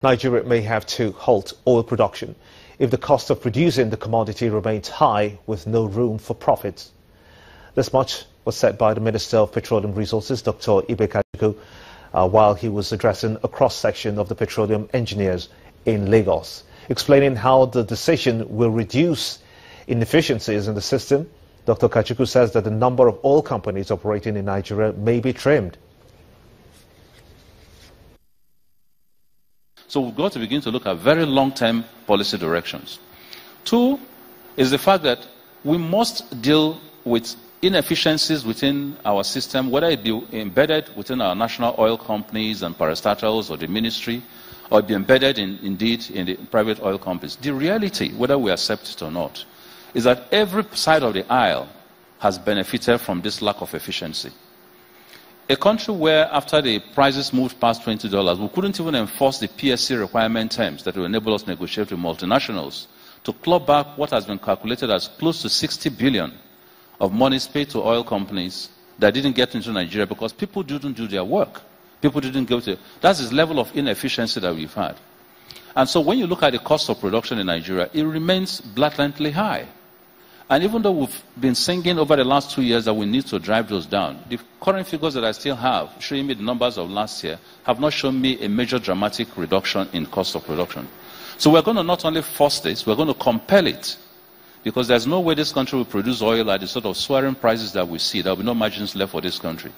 Nigeria may have to halt oil production if the cost of producing the commodity remains high with no room for profits. This much was said by the Minister of Petroleum Resources, Dr. Kachikwu, while he was addressing a cross-section of the petroleum engineers in Lagos, explaining how the decision will reduce inefficiencies in the system. Dr. Kachikwu says that the number of oil companies operating in Nigeria may be trimmed. So we've got to begin to look at very long-term policy directions. Two is the fact that we must deal with inefficiencies within our system, whether it be embedded within our national oil companies and parastatals or the ministry, or be embedded indeed in the private oil companies. The reality, whether we accept it or not, is that every side of the aisle has benefited from this lack of efficiency. A country where after the prices moved past $20, we couldn't even enforce the PSC requirement terms that will enable us to negotiate with multinationals to claw back what has been calculated as close to 60 billion of monies paid to oil companies that didn't get into Nigeria because people didn't do their work. People didn't go to... That's the level of inefficiency that we've had. And so when you look at the cost of production in Nigeria, it remains blatantly high. And even though we've been singing over the last 2 years that we need to drive those down, the current figures that I still have, showing me the numbers of last year, have not shown me a major dramatic reduction in cost of production. So we're going to not only force this, we're going to compel it. Because there's no way this country will produce oil at the sort of soaring prices that we see. There will be no margins left for this country.